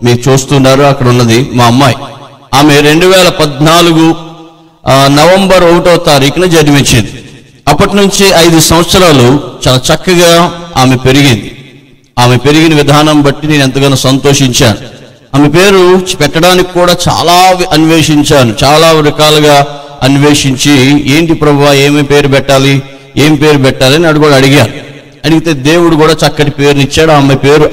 మీరు చూస్తున్నారు, అక్కడ ఉన్నది మా అమ్మాయి. ఆమె 2014 నవంబర్ 1వ తారీఖున జన్మించింది. అప్పటి నుంచి 5 సంవత్సరాలు చాలా చక్కగా ఆమె పెరిగింది. ఆమె పెరిగిన విధానం బట్టి నేను ఎంతగానో సంతోషించాను. ఆమె పేరు పెట్టడానికి కూడా చాలా అన్వేషించాను, చాలా రకాలుగా అన్వేషించి ఏంటి ప్రభువా ఏమి పేరు పెట్టాలి అని అడిగాను. అడిగితే దేవుడు కూడా చక్కటి పేరునిచ్చాడు. ఆమె పేరు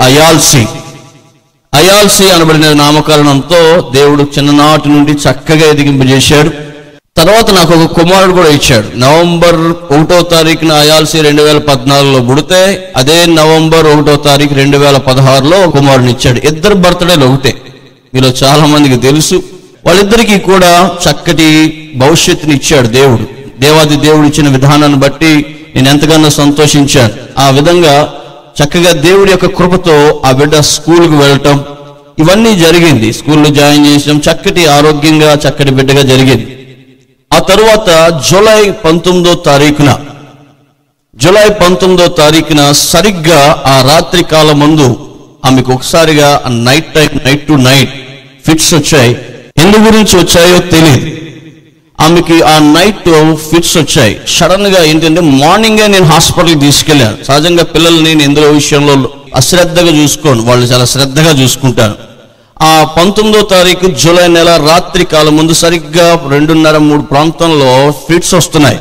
అయాల్సి అనబడిన నామకరణంతో దేవుడు చిన్ననాటి నుండి చక్కగా ఎదిగింపజేశాడు. తర్వాత నాకు ఒక కుమారుడు కూడా ఇచ్చాడు. నవంబర్ 1వ తారీఖున అయాల్సి 2014లో పుడితే అదే నవంబర్ 1వ తారీఖు 2016లో కుమారుని ఇచ్చాడు. ఇద్దరు బర్త్డేలు ఒకటే. మీలో చాలా మందికి తెలుసు. వాళ్ళిద్దరికీ కూడా చక్కటి భవిష్యత్తుని ఇచ్చాడు దేవుడు. దేవాది దేవుడు ఇచ్చిన విధానాన్ని బట్టి నేను ఎంతగానో సంతోషించాను. ఆ విధంగా చక్కగా దేవుడి యొక్క కృపతో ఆ బిడ్డ స్కూల్కి వెళ్ళటం ఇవన్నీ జరిగింది. స్కూల్లో జాయిన్ చేసాం, చక్కటి ఆరోగ్యంగా చక్కటి బిడ్డగా జరిగింది. ఆ తరువాత జూలై 19వ తారీఖున సరిగ్గా ఆ రాత్రి కాలం ముందు ఆమెకు ఒకసారిగా నైట్ టు నైట్ ఫిట్స్ వచ్చాయి. ఎందు గురించి వచ్చాయో తెలియదు. ఆమెకి ఆ నైట్ ఫిట్స్ వచ్చాయి. సడన్ గా ఏంటంటే మార్నింగే నేను హాస్పిటల్కి తీసుకెళ్ళాను. సహజంగా పిల్లల్ని నేను ఎందులో విషయంలో అశ్రద్ధగా చూసుకోను, వాళ్ళు చాలా శ్రద్ధగా చూసుకుంటాను. ఆ 19వ తారీఖు జూలై నెల రాత్రి కాలం ముందు సరిగ్గా 2:30-3 ప్రాంతంలో ఫిట్స్ వస్తున్నాయి.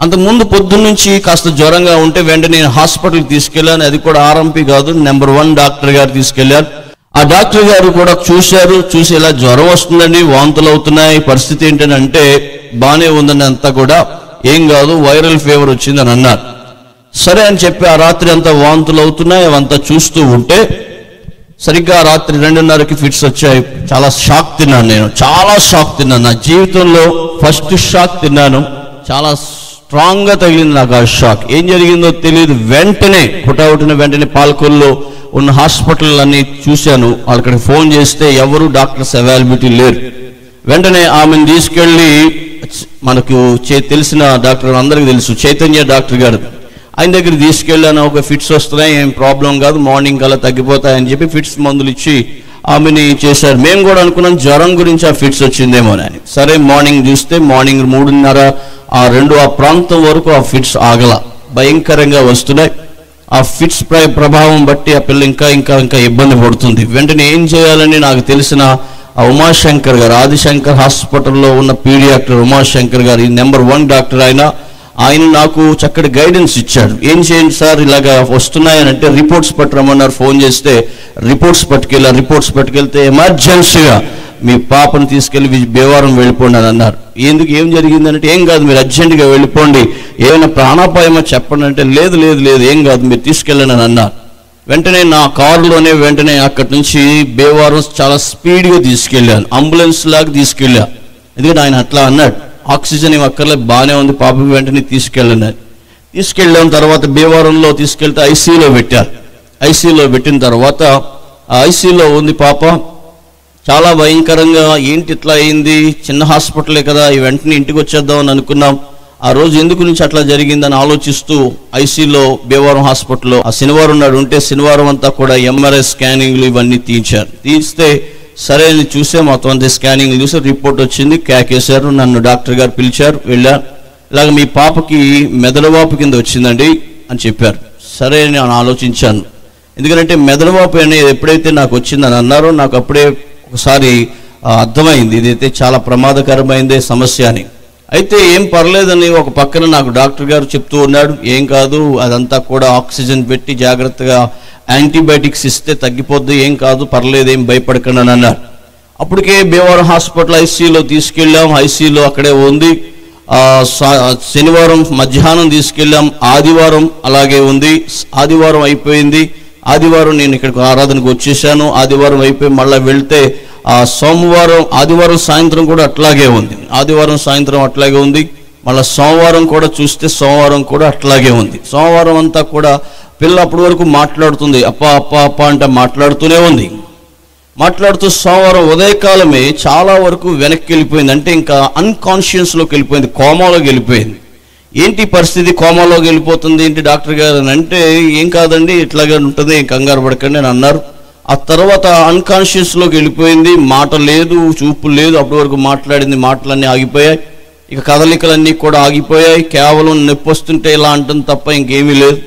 అంతకుముందు పొద్దున్న నుంచి కాస్త జ్వరంగా ఉంటే వెంటనే నేను హాస్పిటల్కి తీసుకెళ్ళాను. అది కూడా ఆర్ఎంపీ కాదు, నెంబర్ 1 డాక్టర్ గారు తీసుకెళ్లారు. ఆ డాక్టర్ గారు కూడా చూసి ఇలా జ్వరం వస్తుందండి, వాంతులు అవుతున్నాయి, పరిస్థితి ఏంటని అంటే బానే ఉందని అంతా కూడా ఏం కాదు, వైరల్ ఫీవర్ వచ్చిందని అన్నారు. సరే అని చెప్పి ఆ రాత్రి అంతా వాంతులు అవుతున్నాయి. అవంతా చూస్తూ ఉంటే సరిగ్గా రాత్రి 2:30కి ఫిట్స్ వచ్చాయి. చాలా షాక్ తిన్నాను. నేను చాలా షాక్ తిన్నాను. నా జీవితంలో ఫస్ట్ షాక్ తిన్నాను. చాలా స్ట్రాంగ్ గా తగిలింది నాకు ఆ షాక్. ఏం జరిగిందో తెలియదు. వెంటనే వెంటనే పాలకొల్లో ఉన్న హాస్పిటల్ అన్ని చూశాను. అక్కడికి ఫోన్ చేస్తే ఎవరు డాక్టర్స్ అవైలబిలిటీ లేరు. వెంటనే ఆమెను తీసుకెళ్లి మనకు తెలిసిన డాక్టర్, అందరికీ తెలుసు, చైతన్య డాక్టర్ గారు, ఆయన దగ్గర తీసుకెళ్ళాను. ఒక ఫిట్స్ వస్తున్నాయి, ఏం ప్రాబ్లం కాదు, మార్నింగ్ కల్లా తగ్గిపోతాయని చెప్పి ఫిట్స్ మందులు ఇచ్చి ఆమెని చేశారు. మేము కూడా అనుకున్నాం జ్వరం గురించి ఆ ఫిట్స్ వచ్చిందేమో అని. సరే మార్నింగ్ చూస్తే మార్నింగ్ 3:30 ఆ ప్రాంతం వరకు ఆ ఫిట్స్ ఆగల, భయంకరంగా వస్తున్నాయి. ఆ ఫిట్స్ ప్రభావం బట్టి ఆ పిల్ల ఇంకా ఇబ్బంది పడుతుంది. వెంటనే ఏం చేయాలని నాకు తెలిసిన ఉమాశంకర్ గారు, ఆదిశంకర్ హాస్పిటల్లో ఉన్న పీడియాట్రిక్ ఉమాశంకర్ గారు, ఈ నెంబర్ 1 డాక్టర్ ఆయన నాకు చక్కటి గైడెన్స్ ఇచ్చాడు. ఏం చేయండి సార్ ఇలాగా వస్తున్నాయని అంటే రిపోర్ట్స్ పట్టరమన్నారు. ఫోన్ చేస్తే రిపోర్ట్స్ పట్టుకెళ్తే ఎమర్జెన్సీగా మీ పాపను తీసుకెళ్లి భీమవరం వెళ్ళిపోండి అని అన్నారు. ఏం జరిగిందంటే ఏం కాదు, మీరు అర్జెంటుగా వెళ్ళిపోండి, ఏమైనా ప్రాణాపాయమో చెప్పండి అంటే లేదు ఏం కాదు, మీరు తీసుకెళ్ళండి అని అన్నారు. వెంటనే నా కారులోనే వెంటనే అక్కడి నుంచి భీమవరం చాలా స్పీడ్గా తీసుకెళ్ళాను, అంబులెన్స్ లాగా తీసుకెళ్ళా. ఎందుకంటే ఆయన అట్లా అన్నాడు, ఆక్సిజన్ ఏం అక్కర్లేదు, బాగానే ఉంది, పాపకి వెంటనే తీసుకెళ్ళాను. తీసుకెళ్ళాం. తర్వాత భీమవరంలో తీసుకెళ్తే ఐసీయూలో పెట్టారు. ఐసీయూలో పెట్టిన తర్వాత ఆ ఐసీయూలో ఉంది పాప. చాలా భయంకరంగా, ఏంటి ఇట్లా అయింది, చిన్న హాస్పిటలే కదా, వెంటనే ఇంటికి వచ్చేద్దామని అనుకున్నాం. ఆ రోజు ఎందుకు నుంచి అట్లా జరిగిందని ఆలోచిస్తూ ఐసీయూలో భీమవరం హాస్పిటల్లో ఆ శనివారం నాడు ఉంటే శనివారం అంతా కూడా ఎంఆర్ఐ స్కానింగ్లు ఇవన్నీ తీస్తే సరే అని చూసే మొత్తం అంతా స్కానింగ్ చూసి రిపోర్ట్ వచ్చింది. కేకేశారు. నన్ను డాక్టర్ గారు పిలిచారు, వెళ్ళాను. ఇలాగ మీ పాపకి మెదడువాపు కింద వచ్చిందండి అని చెప్పారు. సరే అని నేను ఆలోచించాను. ఎందుకంటే మెదడువాపు అనేది ఎప్పుడైతే నాకు వచ్చిందని అన్నారో నాకు అప్పుడే ఒకసారి అర్థమైంది, ఇదైతే చాలా ప్రమాదకరమైందే సమస్య అని. అయితే ఏం పర్లేదని ఒక పక్కన నాకు డాక్టర్ గారు చెప్తూ ఉన్నాడు, ఏం కాదు, అదంతా కూడా ఆక్సిజన్ పెట్టి జాగ్రత్తగా యాంటీబయాటిక్స్ ఇస్తే తగ్గిపోద్ది, ఏం కాదు, పర్లేదు, ఏం భయపడకండి అని అన్నారు. అప్పటికే భీమవరం హాస్పిటల్ ఐసీయూలో తీసుకెళ్ళాం. ఐసీయూలో అక్కడే ఉంది. శనివారం మధ్యాహ్నం తీసుకెళ్ళాం. ఆదివారం అలాగే ఉంది. ఆదివారం అయిపోయింది. ఆదివారం నేను ఇక్కడికి ఆరాధనకు వచ్చేసాను. ఆదివారం అయిపోయి మళ్ళీ వెళ్తే ఆదివారం సాయంత్రం కూడా అట్లాగే ఉంది. మళ్ళీ సోమవారం కూడా చూస్తే సోమవారం కూడా అట్లాగే ఉంది. సోమవారం అంతా కూడా పిల్ల అప్పటి వరకు మాట్లాడుతుంది, అప్ప అంటే మాట్లాడుతూనే ఉంది. మాట్లాడుతూ సోమవారం ఉదయకాలమే చాలా వరకు వెనక్కి వెళ్ళిపోయింది. అంటే ఇంకా అన్కాన్షియస్లోకి వెళ్ళిపోయింది, కోమాలోకి వెళ్ళిపోయింది. ఏంటి పరిస్థితి, కోమాలోకి వెళ్ళిపోతుంది ఏంటి డాక్టర్ గారు అని అంటే, ఏం కాదండి, ఇట్లాగే ఉంటుంది, ఏం కంగారు పడకండి అని అన్నారు. ఆ తర్వాత అన్కాన్షియస్లోకి వెళ్ళిపోయింది. మాట లేదు, చూపు లేదు. అప్పటి వరకు మాట్లాడింది మాటలన్నీ ఆగిపోయాయి. ఇక కదలికలన్నీ కూడా ఆగిపోయాయి. కేవలం నొప్పి వస్తుంటే ఇలా అంటుంది తప్ప ఇంకేమీ లేదు.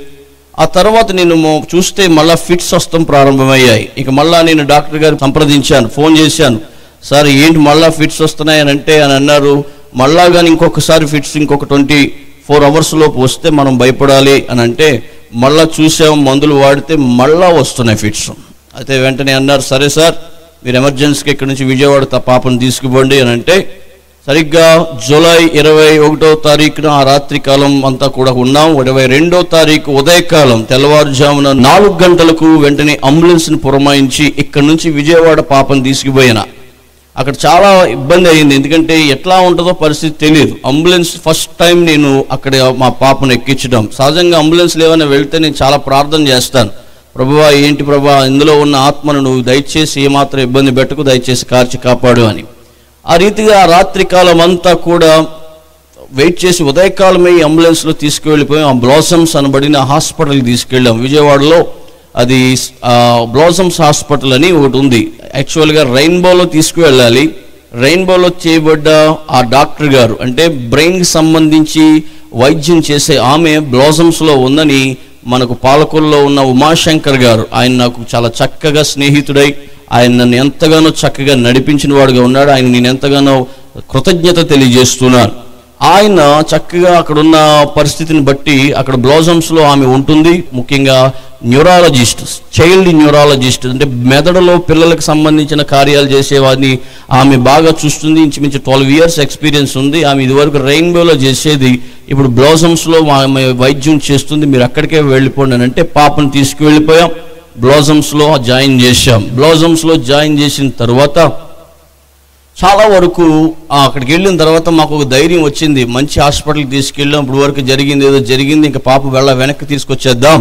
ఆ తర్వాత నేను చూస్తే మళ్ళీ ఫిట్స్ వస్తాం ప్రారంభమయ్యాయి. ఇక మళ్ళీ నేను డాక్టర్ గారు సంప్రదించాను, ఫోన్ చేశాను. సార్ ఏంటి మళ్ళీ ఫిట్స్ వస్తున్నాయని అంటే అని అన్నారు. మళ్ళా కానీ ఇంకొకసారి ఫిట్స్ ఇంకొక 24 hours లోపు వస్తే మనం భయపడాలి అని అంటే మళ్ళీ చూసాం, మందులు వాడితే మళ్ళా వస్తున్నాయి ఫిట్స్. అయితే వెంటనే అన్నారు, సరే సార్ మీరు ఎమర్జెన్సీకి ఇక్కడి నుంచి విజయవాడ పాపను తీసుకుపోండి అని అంటే సరిగ్గా జూలై 21వ తారీఖున ఆ రాత్రి కాలం అంతా కూడా ఉన్నాం. 22వ తారీఖు ఉదయకాలం తెల్లవారుజామున 4 గంటలకు వెంటనే అంబులెన్స్ని పురమాయించి ఇక్కడి నుంచి విజయవాడ పాపను తీసుకుపోయినా. అక్కడ చాలా ఇబ్బంది అయింది, ఎందుకంటే ఎట్లా ఉంటుందో పరిస్థితి తెలియదు. అంబులెన్స్ ఫస్ట్ టైం నేను అక్కడ మా పాపను ఎక్కించడం. సహజంగా అంబులెన్స్లో ఏమైనా వెళ్తే నేను చాలా ప్రార్థన చేస్తాను, ప్రభువా ఏంటి ప్రభా ఇందులో ఉన్న ఆత్మను నువ్వు దయచేసి ఏమాత్రం ఇబ్బంది పెట్టకు, దయచేసి కార్చి కాపాడు అని. ఆ రీతిగా ఆ రాత్రి కాలం అంతా కూడా వెయిట్ చేసి ఉదయకాలమే ఈ అంబులెన్స్లో తీసుకువెళ్ళిపోయాం. ఆ బ్లాసమ్స్ అనబడిన హాస్పిటల్కి తీసుకెళ్ళాం. విజయవాడలో అది బ్లాసమ్స్ హాస్పిటల్ అని ఒకటి ఉంది. యాక్చువల్గా రెయిన్బోలో తీసుకువెళ్ళాలి. రెయిన్బోలో చేయబడ్డ ఆ డాక్టర్ గారు అంటే బ్రెయిన్కి సంబంధించి వైద్యం చేసే ఆమె బ్లాసమ్స్లో ఉందని మనకు పాలకొల్లో ఉన్న ఉమాశంకర్ గారు, ఆయన నాకు చాలా చక్కగా స్నేహితుడై ఆయన నన్ను ఎంతగానో చక్కగా నడిపించిన వాడుగా ఉన్నాడు. ఆయన నేను ఎంతగానో కృతజ్ఞత తెలియజేస్తున్నాను. ఆయన చక్కగా అక్కడున్న పరిస్థితిని బట్టి అక్కడ బ్లాసమ్స్లో ఆమె ఉంటుంది. ముఖ్యంగా న్యూరాలజిస్ట్, చైల్డ్ న్యూరాలజిస్ట్ అంటే మెదడులో పిల్లలకు సంబంధించిన కార్యాలు చేసేవాడిని ఆమె బాగా చూస్తుంది. ఇంచుమించు 12 years ఎక్స్పీరియన్స్ ఉంది. ఆమె ఇదివరకు రెయిన్బోలో చేసేది, ఇప్పుడు బ్లాసమ్స్లో ఆమె వైద్యం చేస్తుంది. మీరు అక్కడికే వెళ్ళిపోండి అని అంటే పాపను తీసుకువెళ్ళిపోయాం. బ్లాసమ్స్లో జాయిన్ చేశాం. బ్లాసమ్స్లో జాయిన్ చేసిన తర్వాత చాలా వరకు అక్కడికి వెళ్ళిన తర్వాత మాకు ఒక ధైర్యం వచ్చింది. మంచి హాస్పిటల్కి తీసుకెళ్ళాం. ఇప్పుడు వరకు జరిగింది ఏదో జరిగింది, ఇంకా పాప వెనక్కి తీసుకొచ్చేద్దాం,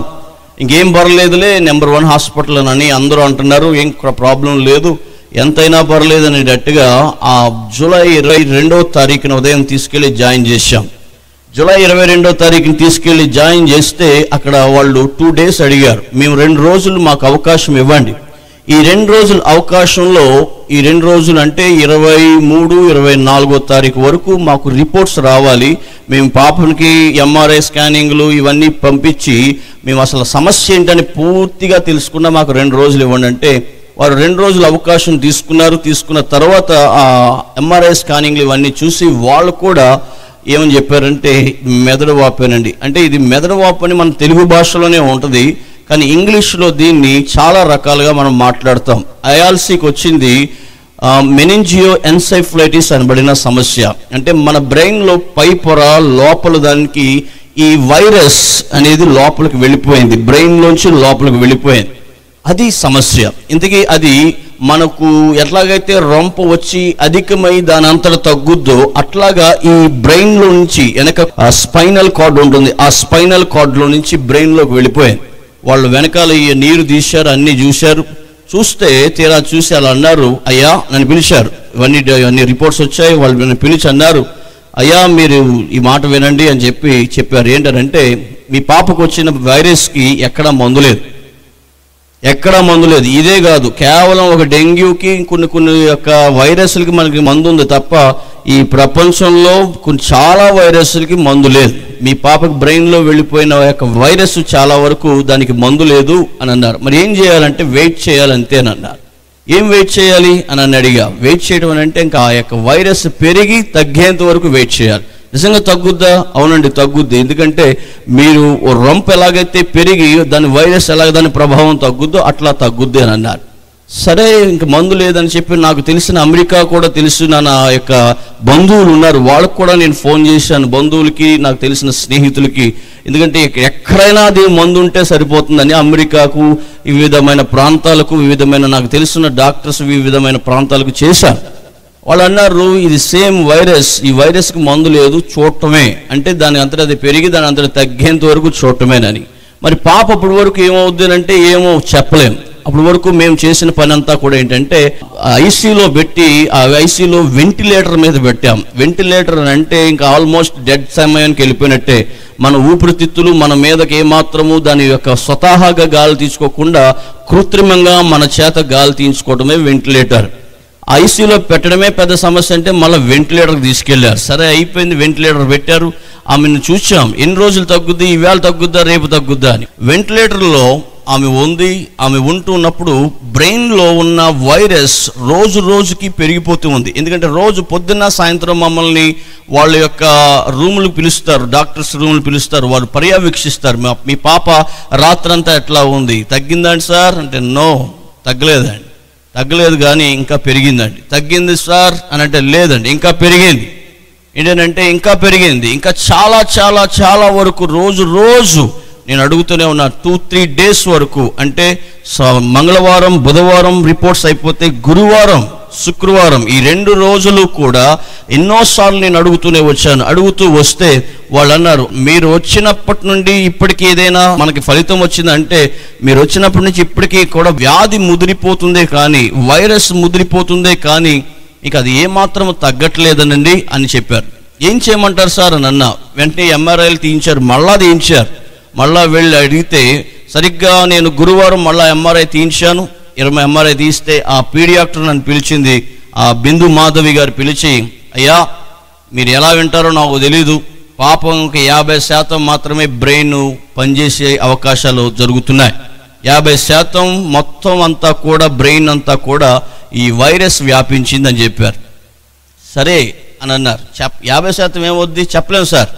ఇంకేం పర్లేదులే, నెంబర్ 1 హాస్పిటల్ అని అందరూ అంటున్నారు, ఏం ప్రాబ్లం లేదు, ఎంతైనా పర్లేదు అనేటట్టుగా ఆ జూలై 22వ తారీఖున ఉదయం తీసుకెళ్ళి జాయిన్ చేశాం. జూలై 22వ తారీఖుని తీసుకెళ్ళి జాయిన్ చేస్తే అక్కడ వాళ్ళు 2 days అడిగారు, మేము 2 రోజులు మాకు అవకాశం ఇవ్వండి. ఈ 2 రోజుల అవకాశంలో ఈ 2 రోజులు అంటే 23, 24వ తారీఖు వరకు మాకు రిపోర్ట్స్ రావాలి. మేము పాపనికి MRI స్కానింగ్లు ఇవన్నీ పంపించి మేము అసలు సమస్య ఏంటని పూర్తిగా తెలుసుకున్నా మాకు 2 రోజులు ఇవ్వండి అంటే వారు 2 రోజులు అవకాశం తీసుకున్నారు. తీసుకున్న తర్వాత ఆ MRI స్కానింగ్లు ఇవన్నీ చూసి వాళ్ళు కూడా ఏమని చెప్పారంటే మెదడు వాపేనండి. అంటే ఇది మెదడు వాపు అని మన తెలుగు భాషలోనే ఉంటుంది, కానీ ఇంగ్లీష్లో దీన్ని చాలా రకాలుగా మనం మాట్లాడతాం. ఐఆల్సీకి వచ్చింది మెనింజియో ఎన్సెఫలైటిస్ అనబడిన సమస్య. అంటే మన బ్రెయిన్లో పై పొర లోపల దానికి ఈ వైరస్ అనేది లోపలికి వెళ్ళిపోయింది, బ్రెయిన్లోంచి లోపలికి వెళ్ళిపోయింది. అది సమస్య. ఇంతకీ అది మనకు ఎట్లాగైతే రొంప వచ్చి అధికమై దాని అంతటా తగ్గుద్దో అట్లాగా ఈ బ్రెయిన్లో నుంచి వెనక స్పైనల్ కార్డ్ ఉంటుంది, ఆ స్పైనల్ కార్డ్లో నుంచి బ్రెయిన్లోకి వెళ్ళిపోయింది. వాళ్ళు వెనకాల ఈ నీరు తీశారు, అన్నీ చూశారు. చూస్తే తీరా చూసి అలా అన్నారు, అయ్యా నన్ను పిలిచారు, ఇవన్నీ రిపోర్ట్స్ వచ్చాయి. వాళ్ళు నన్ను పిలిచి అన్నారు, అయ్యా మీరు ఈ మాట వినండి అని చెప్పారు. ఏంటంటే మీ పాపకు వచ్చిన వైరస్కి ఎక్కడా మందు లేదు, ఎక్కడా మందు లేదు. ఇదే కాదు, కేవలం ఒక డెంగ్యూకి కొన్ని యొక్క వైరస్లకి మనకి మందు ఉంది తప్ప ఈ ప్రపంచంలో చాలా వైరస్లకి మందు లేదు. మీ పాపకి బ్రెయిన్లో వెళ్ళిపోయిన యొక్క వైరస్ చాలా వరకు దానికి మందు లేదు అని అన్నారు. మరి ఏం చేయాలంటే వెయిట్ చేయాలంతే అని అన్నారు. ఏం వెయిట్ చేయాలి అని అడిగా. వెయిట్ చేయడం అని అంటే ఇంకా ఆ యొక్క వైరస్ పెరిగి తగ్గేంత వరకు వెయిట్ చేయాలి. నిజంగా తగ్గుద్దా? అవునండి తగ్గుద్ది. ఎందుకంటే మీరు రొంప ఎలాగైతే పెరిగి దాని వైరస్ ఎలాగ దాని ప్రభావం తగ్గుద్దో అట్లా తగ్గుద్ది అని అన్నారు. సరే ఇంక మందు లేదని చెప్పి నాకు తెలిసిన అమెరికా కూడా తెలిసిన నా యొక్క బంధువులు ఉన్నారు, వాళ్ళకు కూడా నేను ఫోన్ చేశాను, బంధువులకి నాకు తెలిసిన స్నేహితులకి. ఎందుకంటే ఎక్కడైనా అది మందు ఉంటే సరిపోతుందని అమెరికాకు వివిధమైన ప్రాంతాలకు వివిధమైన నాకు తెలిసిన డాక్టర్స్ వివిధమైన ప్రాంతాలకు చేశాను. వాళ్ళు అన్నారు ఇది సేమ్ వైరస్, ఈ వైరస్కి మందు లేదు, చూడటమే, అంటే దాని అంతటా అది పెరిగి దాని అంతటా తగ్గేంత వరకు చూడటమేనని. మరి పాప అప్పటి వరకు ఏమవుద్ది అంటే ఏమో చెప్పలేం. అప్పటి వరకు మేము చేసిన పని అంతా కూడా ఏంటంటే ఐసీలో పెట్టి ఆ ఐసీలో వెంటిలేటర్ మీద పెట్టాం. వెంటిలేటర్ అంటే ఇంకా ఆల్మోస్ట్ డెడ్ సమయానికి వెళ్ళిపోయినట్టే. మన ఊపిరితిత్తులు మన మీదకి ఏమాత్రము దాని యొక్క స్వతహాగా గాలి తీసుకోకుండా కృత్రిమంగా మన చేత గాలి తీయించుకోవడమే వెంటిలేటర్. ఐసీలో పెట్టడమే పెద్ద సమస్య అంటే మళ్ళీ వెంటిలేటర్కి తీసుకెళ్లారు. సరే అయిపోయింది, వెంటిలేటర్ పెట్టారు. ఆమెను చూసాం, ఎన్ని రోజులు తగ్గుద్ది, ఈవేళ తగ్గుద్దా రేపు తగ్గుద్దా అని. వెంటిలేటర్లో ఆమె ఉంది. ఆమె ఉంటున్నప్పుడు బ్రెయిన్లో ఉన్న వైరస్ రోజు రోజుకి పెరిగిపోతూ ఉంది. ఎందుకంటే రోజు పొద్దున్న సాయంత్రం మమ్మల్ని వాళ్ళ యొక్క రూములు పిలుస్తారు, డాక్టర్స్ రూములు పిలుస్తారు, వాళ్ళు పర్యవేక్షిస్తారు. మీ పాప రాత్రంతా ఎట్లా ఉంది, తగ్గిందండి సార్ అంటే నో తగ్గలేదండి, తగ్గలేదు కానీ ఇంకా పెరిగిందండి. తగ్గింది సార్ అని అంటే లేదండి ఇంకా పెరిగింది. ఏంటంటే ఇంకా పెరిగింది. ఇంకా చాలా చాలా చాలా వరకు రోజు నేను అడుగుతూనే ఉన్నా. 2-3 డేస్ వరకు అంటే మంగళవారం బుధవారం రిపోర్ట్స్ అయిపోతే గురువారం శుక్రవారం ఈ 2 రోజులు కూడా ఎన్నోసార్లు నేను అడుగుతూనే వచ్చాను. అడుగుతూ వస్తే వాళ్ళు అన్నారు, మీరు వచ్చినప్పటి నుండి ఇప్పటికీ ఏదైనా మనకి ఫలితం వచ్చిందంటే మీరు వచ్చినప్పటి నుంచి ఇప్పటికీ కూడా వ్యాధి ముదిరిపోతుందే కానీ వైరస్ ముదిరిపోతుందే కానీ ఇక అది ఏమాత్రం తగ్గట్లేదనండి అని చెప్పారు. ఏం చేయమంటారు సార్ అని అన్నా. వెంటనే ఎంఆర్ఐలు తీయించారు, మళ్ళా తీయించారు. మళ్ళా వెళ్ళి అడిగితే సరిగ్గా నేను గురువారం మళ్ళా ఎంఆర్ఐ తీయించాను. 20 ఎంఆర్ఐ తీస్తే ఆ పీడియాట్రిక్ నన్ను పిలిచింది, ఆ బిందు మాధవి గారు పిలిచి, అయ్యా మీరు ఎలా వింటారో నాకు తెలీదు, పాపంకి 50% మాత్రమే బ్రెయిన్ పనిచేసే అవకాశాలు జరుగుతున్నాయి. 50% మొత్తం అంతా కూడా బ్రెయిన్ అంతా కూడా ఈ వైరస్ వ్యాపించిందని చెప్పారు. సరే అని అన్నారు. 50% ఏమవుద్ది చెప్పలేము సార్,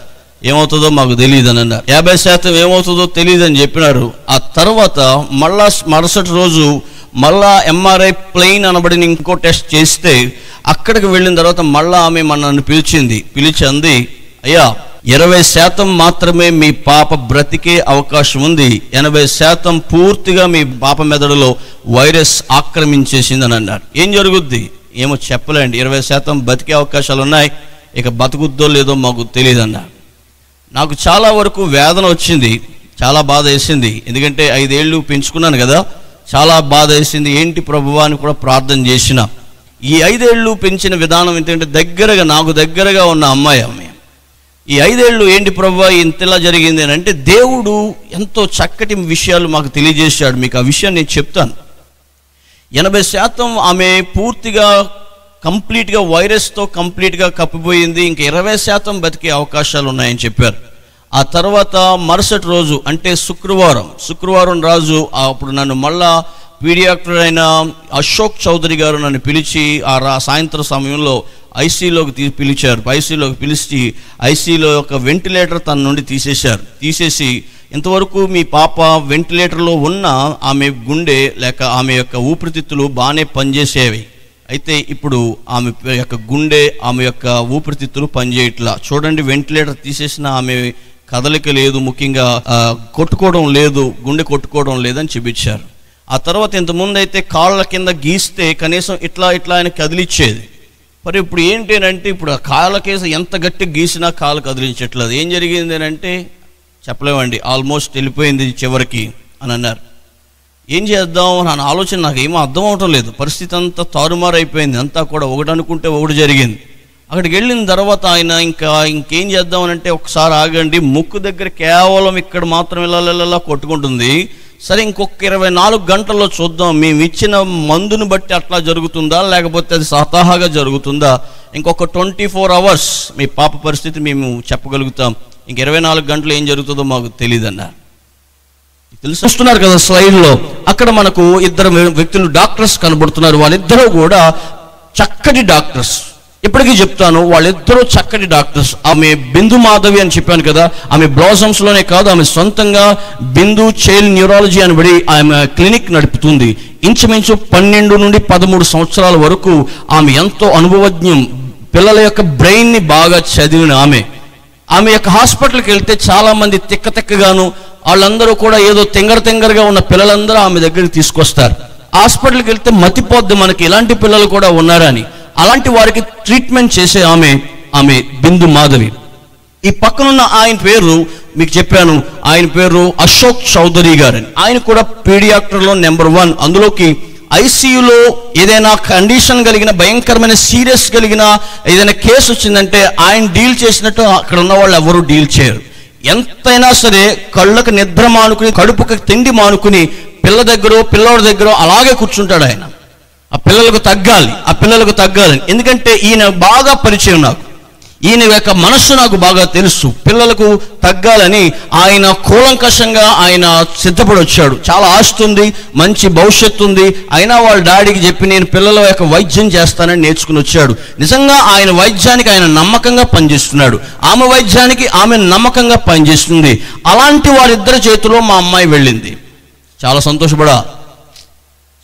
ఏమవుతుందో మాకు తెలియదు అని అన్నారు. 50% ఏమవుతుందో తెలియదు అని చెప్పినారు. ఆ తర్వాత మరుసటి రోజు మళ్ళా ఎంఆర్ఐ ప్లెయిన్ అనబడిన ఇంకో టెస్ట్ చేస్తే అక్కడికి వెళ్ళిన తర్వాత మళ్ళా ఆమె నన్ను పిలిచి అంది, అయ్యా 20% మాత్రమే మీ పాప బ్రతికే అవకాశం ఉంది, 80% పూర్తిగా మీ పాప మెదడులో వైరస్ ఆక్రమించేసిందని అన్నారు. ఏం జరుగుద్ది ఏమో చెప్పలేండి, 20% బతికే అవకాశాలు ఉన్నాయి, ఇక బతుకుద్దో లేదో మాకు తెలియదు అన్నారు. నాకు చాలా వరకు వేదన వచ్చింది, చాలా బాధ వేసింది. ఎందుకంటే 5 ఏళ్ళు పెంచుకున్నాను కదా, చాలా బాధ వేసింది. ఏంటి ప్రభువా అని కూడా ప్రార్థన చేసిన. ఈ 5 ఏళ్ళు పెంచిన విధానం ఏంటంటే నాకు దగ్గరగా ఉన్న అమ్మాయి ఈ 5 ఏళ్ళు ఏంటి ప్రభువా ఇంతలా జరిగింది అని అంటే దేవుడు ఎంతో చక్కటి విషయాలు మాకు తెలియజేశాడు. మీకు ఆ విషయాన్ని నేను చెప్తాను. 80% ఆమె పూర్తిగా కంప్లీట్గా వైరస్తో కంప్లీట్గా కప్పిపోయింది, ఇంకా 20% బతికే అవకాశాలు ఉన్నాయని చెప్పారు. ఆ తర్వాత మరుసటి రోజు అంటే శుక్రవారం రాజు అప్పుడు నన్ను మళ్ళా పీడియాట్రిక్ అయిన అశోక్ చౌదరి గారు నన్ను పిలిచి సాయంత్రం సమయంలో ఐసీలోకి పిలిచారు. ఐసీలోకి పిలిచి ఐసీలో ఒక వెంటిలేటర్ తన నుండి తీసేసి ఇంతవరకు మీ పాప వెంటిలేటర్లో ఉన్న ఆమె గుండె లేక ఆమె యొక్క ఊపిరితిత్తులు బాగానే పనిచేసేవి, అయితే ఇప్పుడు ఆమె యొక్క గుండె ఆమె యొక్క ఊపిరితిత్తులు పనిచేయట్లా. చూడండి, వెంటిలేటర్ తీసేసిన ఆమె కదలిక లేదు, ముఖ్యంగా కొట్టుకోవడం లేదు, గుండె కొట్టుకోవడం లేదని చూపించారు. ఆ తర్వాత ఇంతకుముందు అయితే కాళ్ళ కింద గీస్తే కనీసం ఇట్లా ఆయన కదిలిచ్చేది. మరి ఇప్పుడు ఏంటి అంటే ఇప్పుడు ఆ కాళ్ళ కేసు ఎంత గట్టిగా గీసినా కాళ్ళు కదిలించట్లేదు. ఏం జరిగింది అని అంటే చెప్పలేమండి, ఆల్మోస్ట్ వెళ్ళిపోయింది చివరికి అని అన్నారు. ఏం చేద్దాం అని ఆలోచన నాకు ఏమో అర్థం అవటం లేదు. పరిస్థితి అంతా తారుమారు అయిపోయింది, అంతా కూడా ఒకటి అనుకుంటే ఒకటి జరిగింది. అక్కడికి వెళ్ళిన తర్వాత ఆయన ఇంకేం చేద్దామని అంటే ఒకసారి ఆగండి, ముక్కు దగ్గర కేవలం ఇక్కడ మాత్రం ఇలా కొట్టుకుంటుంది, సరే ఇంకొక 24 గంటల్లో చూద్దాం, మేము ఇచ్చిన మందుని బట్టి అట్లా జరుగుతుందా లేకపోతే అది స్వతహాగా జరుగుతుందా, ఇంకొక 24 అవర్స్ మీ పాప పరిస్థితి మేము చెప్పగలుగుతాం, ఇంక 24 గంటలు ఏం జరుగుతుందో మాకు తెలియదు అన్నారు. తెలుస్తున్నారు కదా స్లైడ్లో, అక్కడ మనకు 2 వ్యక్తులు డాక్టర్స్ కనబడుతున్నారు. వాళ్ళిద్దరూ కూడా చక్కటి డాక్టర్స్, ఇప్పటికీ చెప్తాను వాళ్ళిద్దరూ చక్కటి డాక్టర్స్. ఆమె బిందు మాధవి అని చెప్పాను కదా, ఆమె బ్లాసమ్స్లోనే కాదు, ఆమె సొంతంగా బిందు చైల్డ్ న్యూరాలజీ అని ఆమె క్లినిక్ నడుపుతుంది. ఇంచుమించు 12 నుండి 13 సంవత్సరాల వరకు ఆమె ఎంతో అనుభవజ్ఞం, పిల్లల యొక్క బ్రెయిన్ని బాగా చదివిన ఆమె యొక్క హాస్పిటల్కి వెళ్తే చాలామంది తిక్కగాను వాళ్ళందరూ కూడా ఏదో తెంగరగా ఉన్న పిల్లలందరూ ఆమె దగ్గరికి తీసుకొస్తారు. హాస్పిటల్కి వెళ్తే మతిపోద్ది మనకి ఇలాంటి పిల్లలు కూడా ఉన్నారని, అలాంటి వారికి ట్రీట్మెంట్ చేసే ఆమె బిందు మాధవి. ఈ పక్కనున్న ఆయన పేరు మీకు చెప్పాను, ఆయన పేరు అశోక్ చౌదరి గారని. ఆయన కూడా పీడియాట్రిక్లో నెంబర్ 1. అందులోకి ఐసీయూలో ఏదైనా కండిషన్ కలిగిన, భయంకరమైన సీరియస్ కలిగిన ఏదైనా కేసు వచ్చిందంటే ఆయన డీల్ చేసినట్టు అక్కడ ఉన్న వాళ్ళు ఎవరు డీల్ చేయరు. ఎంతైనా సరే కళ్ళకు నిద్ర మానుకుని, కడుపుకి తిండి మానుకుని పిల్లోడి దగ్గర అలాగే కూర్చుంటాడు ఆయన. ఆ పిల్లలకు తగ్గాలి. ఎందుకంటే ఈయన బాగా పరిచయం నాకు, ఈయన యొక్క మనస్సు నాకు బాగా తెలుసు. పిల్లలకు తగ్గాలని ఆయన కూలంకషంగా ఆయన సిద్ధపడి వచ్చాడు. చాలా ఆస్తి ఉంది, మంచి భవిష్యత్తు ఉంది. అయినా వాళ్ళ డాడీకి చెప్పి నేను పిల్లల యొక్క వైద్యం చేస్తానని నేర్చుకుని వచ్చాడు. నిజంగా ఆయన వైద్యానికి ఆయన నమ్మకంగా పనిచేస్తున్నాడు, ఆమె వైద్యానికి ఆమె నమ్మకంగా పనిచేస్తుంది. అలాంటి వారిద్దరి చేతిలో మా అమ్మాయి వెళ్ళింది. చాలా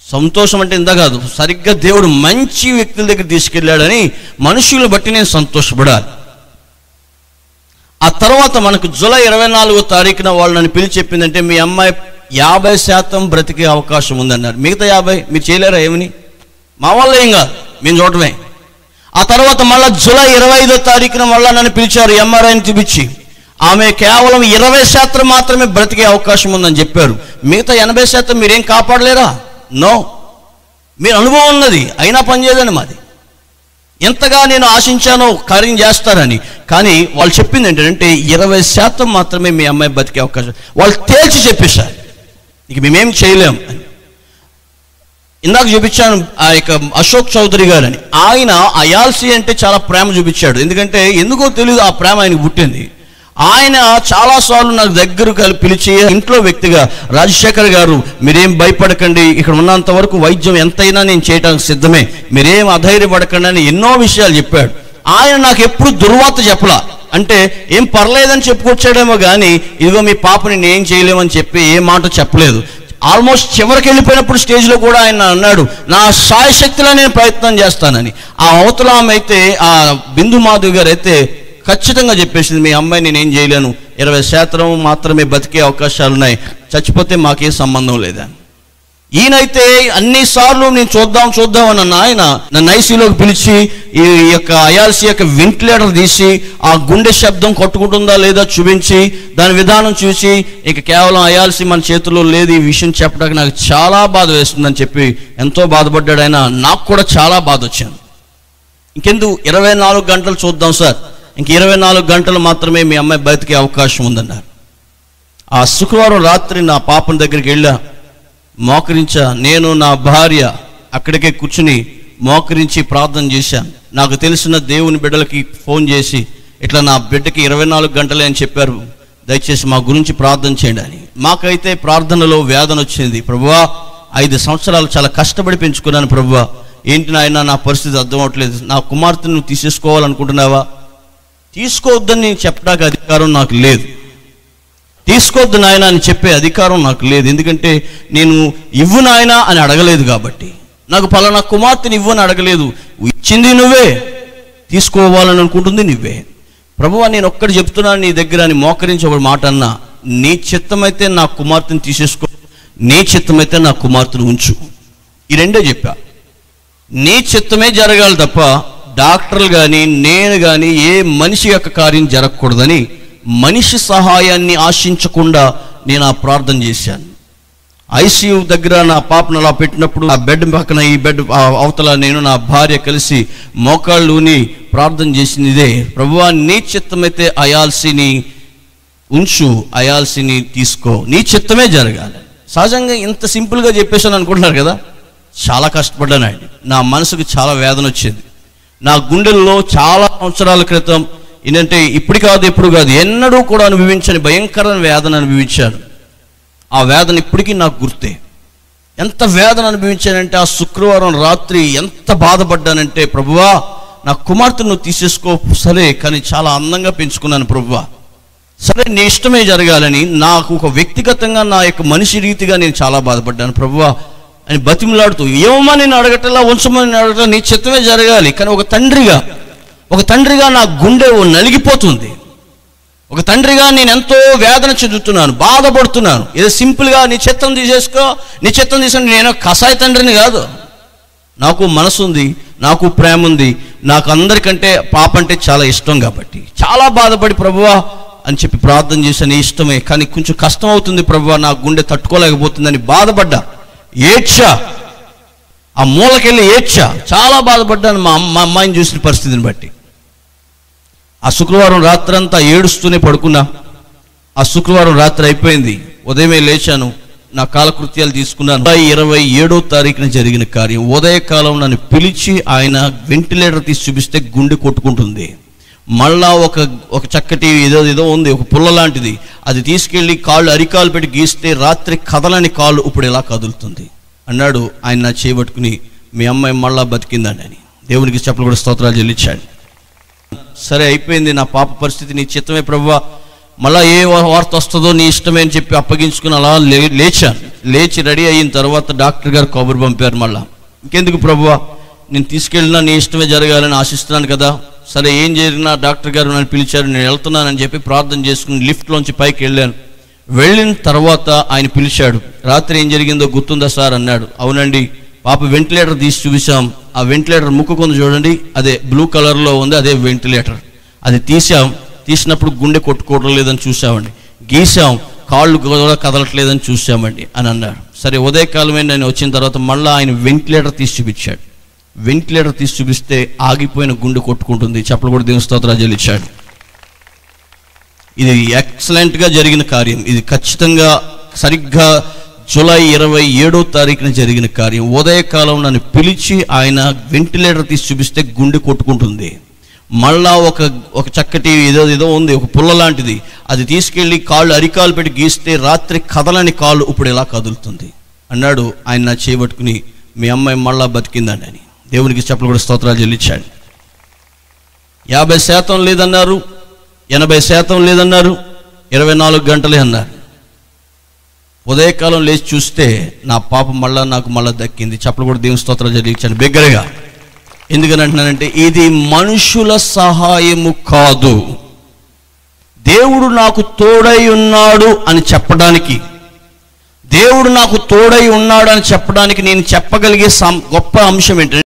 సంతోషం అంటే ఇంత కాదు, సరిగ్గా దేవుడు మంచి వ్యక్తుల దగ్గర తీసుకెళ్ళాడని మనుషులను బట్టి నేను సంతోషపడాలి. ఆ తర్వాత మనకు జూలై 24వ తారీఖున వాళ్ళు నన్ను పిలిచి చెప్పిందంటే మీ అమ్మాయి 50% బ్రతికే అవకాశం ఉందన్నారు. మిగతా 50 మీరు చేయలేరా? ఏమని? మా వల్ల ఏం కాదు, మేము చూడటమే. ఆ తర్వాత మళ్ళీ జూలై 25వ తారీఖున మళ్ళీ నన్ను పిలిచారు ఎంఆర్ఐని చూపించి. ఆమె కేవలం 20% మాత్రమే బ్రతికే అవకాశం ఉందని చెప్పారు. మిగతా 80% మీరేం కాపాడలేరా? నో, మీరు అనుభవం ఉన్నది, అయినా పనిచేయదండి మాది. ఎంతగా నేను ఆశించానో కార్యం చేస్తారని, కానీ వాళ్ళు చెప్పింది ఏంటంటే 20% మాత్రమే మీ అమ్మాయి బతికే అవకాశం. వాళ్ళు తేల్చి చెప్పేశారు, ఇక మేమేం చేయలేం అని. ఇందాక చూపించాను ఆ యొక్క అశోక్ చౌదరి గారని. ఆయన అయాల్సి అంటే చాలా ప్రేమ చూపించాడు. ఎందుకో తెలియదు, ఆ ప్రేమ ఆయనకు పుట్టింది. ఆయన చాలాసార్లు నాకు దగ్గరకు పిలిచి ఇంట్లో వ్యక్తిగా, రాజశేఖర్ గారు మీరేం భయపడకండి, ఇక్కడ ఉన్నంత వరకు వైద్యం ఎంతైనా నేను చేయడానికి సిద్ధమే, మీరేం అధైర్యపడకండి అని ఎన్నో విషయాలు చెప్పాడు. ఆయన నాకు ఎప్పుడు దుర్వార్త చెప్పలా. అంటే ఏం పర్లేదని చెప్పుకొచ్చాడేమో కానీ ఇదిగో మీ పాపని నేను చేయలేమని చెప్పి ఏ మాట చెప్పలేదు. ఆల్మోస్ట్ చివరికి వెళ్ళిపోయినప్పుడు స్టేజ్లో కూడా ఆయన అన్నాడు, నా శాయశక్తిలో నేను ప్రయత్నం చేస్తానని. ఆ అవతల ఆమె అయితే, ఆ బిందు మాధవి గారు అయితే ఖచ్చితంగా చెప్పేసింది, మీ అమ్మాయి నేనేం చేయలేను, 20% మాత్రమే బతికే అవకాశాలు ఉన్నాయి, చచ్చిపోతే మాకే సంబంధం లేదా. ఈయనైతే అన్నిసార్లు నేను చూద్దాం అన్న ఆయన నన్ను ఐసీలోకి పిలిచి ఈ యొక్క అయాల్సి యొక్క వెంటిలేటర్ తీసి ఆ గుండె శబ్దం కొట్టుకుంటుందా లేదా చూపించి దాని విధానం చూసి ఇక కేవలం అయాల్సి మన చేతుల్లో లేదు, ఈ విషయం చెప్పడానికి నాకు చాలా బాధ వేస్తుందని చెప్పి ఎంతో బాధపడ్డాడు ఆయన. నాకు కూడా చాలా బాధ వచ్చింది. ఇంకెందుకు 24 గంటలు చూద్దాం సార్, ఇంక 24 గంటలు మాత్రమే మీ అమ్మాయి బతికే అవకాశం ఉందన్నారు. ఆ శుక్రవారం రాత్రి నా పాపని దగ్గరికి వెళ్ళా, మోకరించా. నేను నా భార్య అక్కడికే కూర్చుని మోకరించి ప్రార్థన చేశాను. నాకు తెలిసిన దేవుని బిడ్డలకి ఫోన్ చేసి ఇట్లా నా బిడ్డకి 24 గంటలే అని చెప్పారు, దయచేసి మా గురించి ప్రార్థన చేయండి అని. మాకైతే ప్రార్థనలో వేదన వచ్చింది. ప్రభువా 5 సంవత్సరాలు చాలా కష్టపడి పెంచుకున్నాను ప్రభువా, ఏంటి నాయన నా పరిస్థితి అర్థం అవట్లేదు, నా కుమార్తెను నువ్వు తీసేసుకోవాలనుకుంటున్నావా? తీసుకోవద్దని నేను చెప్పడానికి అధికారం నాకు లేదు, తీసుకోవద్దు నాయన అని చెప్పే అధికారం నాకు లేదు. ఎందుకంటే నేను ఇవ్వు నాయన అని అడగలేదు కాబట్టి, నాకు పలానా కుమార్తెని ఇవ్వు అని అడగలేదు, ఇచ్చింది నువ్వే, తీసుకోవాలని అనుకుంటుంది నువ్వే. ప్రభువా నేను ఒక్కటి చెప్తున్నాను నీ దగ్గర అని మోకరించి ఒక మాట అన్నా, నీ చిత్తమైతే నా కుమార్తెను తీసేసుకో, నీ చిత్తమైతే నా కుమార్తెను ఉంచు. ఈ రెండే చెప్పా. నీ చిత్తమే జరగాలి తప్ప డాక్టర్లు కానీ నేను కానీ ఏ మనిషి యొక్క కార్యం జరగకూడదని మనిషి సహాయాన్ని ఆశించకుండా నేను ఆ ప్రార్థన చేశాను. ఐసీయూ దగ్గర నా పాపను అలా పెట్టినప్పుడు ఆ బెడ్ పక్కన ఈ బెడ్ అవతల నేను నా భార్య కలిసి మోకాళ్ళుని ప్రార్థన చేసింది ఇదే, ప్రభువా నీ చిత్తమైతే అయాల్సిని ఉంచు, అయాల్సిని తీసుకో, నీ చిత్తమే జరగాలి. సహజంగా ఇంత సింపుల్గా చెప్పేసాను అనుకుంటున్నారు కదా, చాలా కష్టపడ్డాను అండి. నా మనసుకు చాలా వేదన వచ్చింది. నా గుండెల్లో చాలా సంవత్సరాల క్రితం ఏంటంటే ఇప్పుడు కాదు ఎప్పుడు కాదు ఎన్నడూ కూడా అనుభవించని భయంకరమైన వేదన అనుభవించాను. ఆ వేదన ఇప్పటికీ నాకు గుర్తే. ఎంత వేదన అనుభవించానంటే ఆ శుక్రవారం రాత్రి ఎంత బాధపడ్డానంటే, ప్రభువా నా కుమార్తెను నువ్వు తీసేసుకో సరే, కానీ చాలా అందంగా పెంచుకున్నాను ప్రభువా, సరే నీ ఇష్టమే జరగాలని నాకు ఒక వ్యక్తిగతంగా నా యొక్క మనిషి రీతిగా నేను చాలా బాధపడ్డాను ప్రభువా అని బతిమలాడుతూ, ఏమమ్మా నేను అడగటలా ఉంచమని అడగటం, నీ చిత్తమే జరగాలి. కానీ ఒక తండ్రిగా నా గుండె నలిగిపోతుంది. ఒక తండ్రిగా నేను ఎంతో వేదన చెందుతున్నాను, బాధపడుతున్నాను. ఏదో సింపుల్గా నీ చిత్తం తీసేసుకో, నీ చిత్తం తీసుకుని నేను కసాయి తండ్రిని కాదు, నాకు మనసు ఉంది, నాకు ప్రేమ ఉంది, నాకు అందరికంటే పాప అంటే చాలా ఇష్టం కాబట్టి చాలా బాధపడి ప్రభువా అని చెప్పి ప్రార్థన చేశాను. ఇష్టమే, కానీ కొంచెం కష్టం అవుతుంది ప్రభువా, నా గుండె తట్టుకోలేకపోతుందని బాధపడ్డా, ఏడ్చా, ఆ మూలకెళ్ళి ఏడ్చా, చాలా బాధపడ్డాను మా అమ్మాయిని చూసిన పరిస్థితిని బట్టి. ఆ శుక్రవారం రాత్రంతా ఏడుస్తూనే పడుకున్నా. ఆ శుక్రవారం రాత్రి అయిపోయింది, ఉదయమే లేచాను, నా కాలకృత్యాలు తీసుకున్నాను. 27వ తారీఖున జరిగిన కార్యం. ఉదయకాలం నన్ను పిలిచి ఆయన వెంటిలేటర్ తీసి చూపిస్తే గుండె కొట్టుకుంటుంది. మళ్ళా ఒక చక్కటి ఏదో ఉంది, ఒక పుల్ల లాంటిది, అది తీసుకెళ్ళి కాళ్ళు అరికాలు పెట్టి గీస్తే రాత్రి కదలని కాళ్ళు ఇప్పుడు ఎలా కదులుతుంది అన్నాడు. ఆయన నా చేయబట్టుకుని మీ అమ్మాయి మళ్ళా బతికిందండి అని దేవునికి చెప్పలు కూడా స్తోత్రాలు చెల్లించాడు. సరే అయిపోయింది, నా పాప పరిస్థితి నీ చిత్తమే ప్రభువా, మళ్ళీ ఏ వార్త వస్తుందో నీ ఇష్టమే అని చెప్పి అప్పగించుకుని అలా లేచాను. లేచి రెడీ అయిన తర్వాత డాక్టర్ గారు కబురు పంపారు. మళ్ళా ఇంకెందుకు ప్రభువా, నేను తీసుకెళ్ళినా నీ ఇష్టమే జరగాలని ఆశిస్తున్నాను కదా. సరే ఏం జరిగినా డాక్టర్ గారు నన్ను పిలిచారు, నేను వెళ్తున్నానని చెప్పి ప్రార్థన చేసుకుని లిఫ్ట్లోంచి పైకి వెళ్ళాను. వెళ్ళిన తర్వాత ఆయన పిలిచాడు. రాత్రి ఏం జరిగిందో గుర్తుందా సార్ అన్నాడు. అవునండి, పాప వెంటిలేటర్ తీసి చూసాం, ఆ వెంటిలేటర్ ముక్కు కొంత చూడండి, అదే బ్లూ కలర్లో ఉంది, అదే వెంటిలేటర్. అది తీసినప్పుడు గుండె కొట్టుకోవడం లేదని చూసామండి, గీసాం, కాళ్ళు కూడా కదలట్లేదని చూసామండి అని అన్నాడు. సరే ఉదయకాలమే నేను వచ్చిన తర్వాత మళ్ళీ ఆయన వెంటిలేటర్ తీసి చూపించాడు. వెంటిలేటర్ తీసి చూపిస్తే ఆగిపోయిన గుండె కొట్టుకుంటుంది. చెప్పలు కూడా దేవుని స్తోత్రాలు చెల్లించాడు. ఇది ఎక్సలెంట్గా జరిగిన కార్యం. ఇది ఖచ్చితంగా సరిగ్గా జూలై 27వ తారీఖున జరిగిన కార్యం. ఉదయకాలం నన్ను పిలిచి ఆయన వెంటిలేటర్ తీసి చూపిస్తే గుండె కొట్టుకుంటుంది. మళ్ళా ఒక చక్కటి ఏదో ఉంది, ఒక పుల్ల లాంటిది, అది తీసుకెళ్ళి కాళ్ళు అరికాలు పెట్టి గీస్తే రాత్రి కదలని కాళ్ళు ఇప్పుడు ఎలా కదులుతుంది అన్నాడు. ఆయన నా చేయబట్టుకుని మీ అమ్మాయి మళ్ళా బతికిందండి అని దేవునికి చెప్పలు కూడా స్తోత్రాలు చెల్లించాడు. 50% లేదన్నారు, 80% లేదన్నారు, 24 గంటలే అన్నారు. ఉదయకాలం లేచి చూస్తే నా పాప నాకు మళ్ళా దక్కింది. చెప్పలు కూడా దేవుని స్తోత్రాలు చెల్లించాను బిగ్గరగా. ఎందుకని అంటున్నానంటే ఇది మనుషుల సహాయము కాదు, దేవుడు నాకు తోడై ఉన్నాడు అని చెప్పడానికి, దేవుడు నాకు తోడై ఉన్నాడు అని చెప్పడానికి నేను చెప్పగలిగే గొప్ప అంశం ఏంటంటే